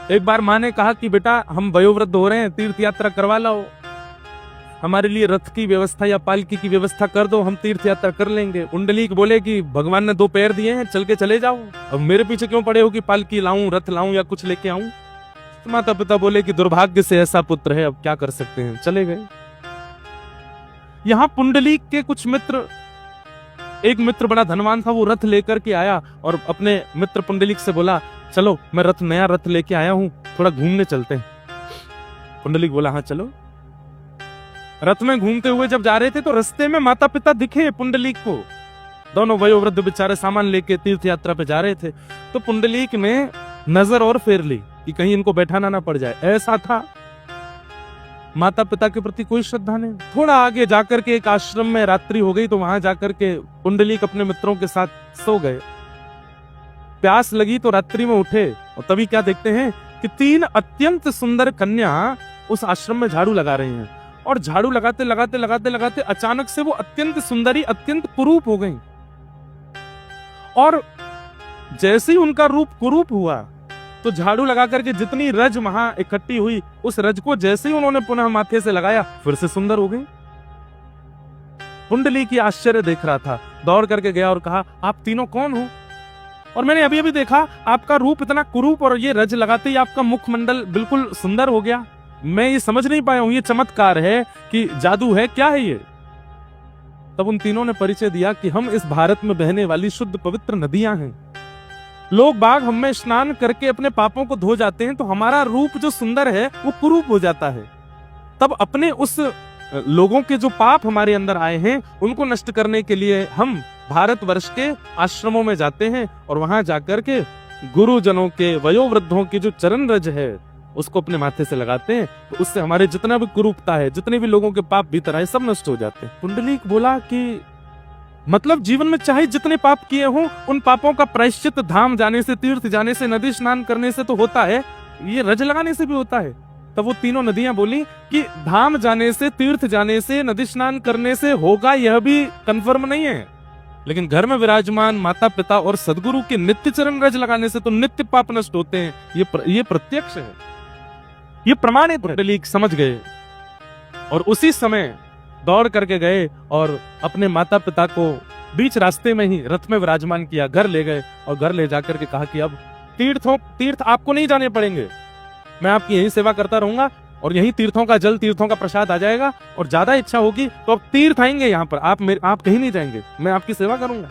एक बार माँ ने कहा कि बेटा हम वयोवृद्ध हो रहे हैं, तीर्थ यात्रा करवा लाओ, हमारे लिए रथ की व्यवस्था या पालकी की व्यवस्था कर दो, हम तीर्थ यात्रा कर लेंगे। पुंडलीक बोले कि भगवान ने 2 पैर दिए हैं, चल के चले जाओ, अब मेरे पीछे क्यों पड़े हो कि पालकी लाऊं, रथ लाऊं या कुछ लेके आऊं। तो माता पिता बोले कि दुर्भाग्य से ऐसा पुत्र है, अब क्या कर सकते हैं, चले गए। यहां पुंडलीक के कुछ मित्र, एक मित्र बड़ा धनवान था, वो रथ लेकर के आया और अपने मित्र पुंडलीक से बोला चलो मैं नया रथ लेके आया हूं, थोड़ा घूमने चलते हैं। पुंडलीक बोला हाँ चलो। रथ में घूमते हुए जब जा रहे थे तो रास्ते में माता पिता दिखे पुंडलीक को, दोनों वयोवृद्ध बेचारे सामान लेके तीर्थ यात्रा पे जा रहे थे। तो पुंडलीक ने नजर और फेर ली कि कहीं इनको बैठाना ना पड़ जाए, ऐसा था। माता पिता के प्रति कोई श्रद्धा नहीं। थोड़ा आगे जाकर के एक आश्रम में रात्रि हो गई, तो वहां जाकर के पुंडलीक अपने मित्रों के साथ सो गए। प्यास लगी तो रात्रि में उठे और तभी क्या देखते हैं कि 3 अत्यंत सुंदर कन्या उस आश्रम में झाड़ू लगा रही हैं, और झाड़ू लगाते लगाते लगाते लगाते अचानक से वो अत्यंत सुंदरी, अत्यंत कुरूप हो गई। और जैसे ही उनका रूप कुरूप हुआ तो झाड़ू लगा करके जितनी रज वहां इकट्ठी हुई, उस रज को जैसे ही उन्होंने पुनः माथे से लगाया, फिर से सुंदर हो गई। पुंडलीक की आश्चर्य देख रहा था, दौड़ करके गया और कहा आप तीनों कौन हो? और मैंने अभी अभी देखा आपका रूप इतना कुरूप और ये रज लगाते ही आपका मुखमंडल बिल्कुल सुंदर हो गया। मैं ये समझ नहीं पाया हूं, ये चमत्कार है कि जादू है, क्या है ये? तब उन तीनों ने परिचय दिया कि हम इस भारत में बहने वाली शुद्ध पवित्र नदियां हैं। लोग बाग हम में स्नान करके अपने पापों को धो जाते हैं, तो हमारा रूप जो सुंदर है वो कुरूप हो जाता है। तब अपने उस लोगों के जो पाप हमारे अंदर आए हैं उनको नष्ट करने के लिए हम भारतवर्ष के आश्रमों में जाते हैं और वहां जाकर के गुरुजनों के, वयोवृद्धों की जो चरण रज है उसको अपने माथे से लगाते हैं, तो उससे हमारे जितना भी कुरूपता है, जितने भी लोगों के पाप भीतर आए, सब नष्ट हो जाते हैं। पुंडलीक बोला कि मतलब जीवन में चाहे जितने पाप किए हों, उन पापों का प्रायश्चित धाम जाने से, तीर्थ जाने से, नदी स्नान करने से तो होता है, ये रज लगाने से भी होता है। तब वो तीनों नदियां बोली कि धाम जाने से, तीर्थ जाने से, नदी स्नान करने से होगा यह भी कंफर्म नहीं है, लेकिन घर में विराजमान माता पिता और सदगुरु के नित्य चरण रज लगाने से तो नित्य पाप नष्ट होते हैं। ये प्रत्यक्ष है, ये प्रमाणित। पुंडलीक समझ गए और उसी समय दौड़ करके गए और अपने माता पिता को बीच रास्ते में ही रथ में विराजमान किया, घर ले गए और घर ले जाकर के कहा कि अब तीर्थ आपको नहीं जाने पड़ेंगे, मैं आपकी यही सेवा करता रहूंगा और यही तीर्थों का जल, तीर्थों का प्रसाद आ जाएगा, और ज्यादा इच्छा होगी तो अब तीर्थ आएंगे यहाँ पर, आप कहीं नहीं जाएंगे, मैं आपकी सेवा करूंगा।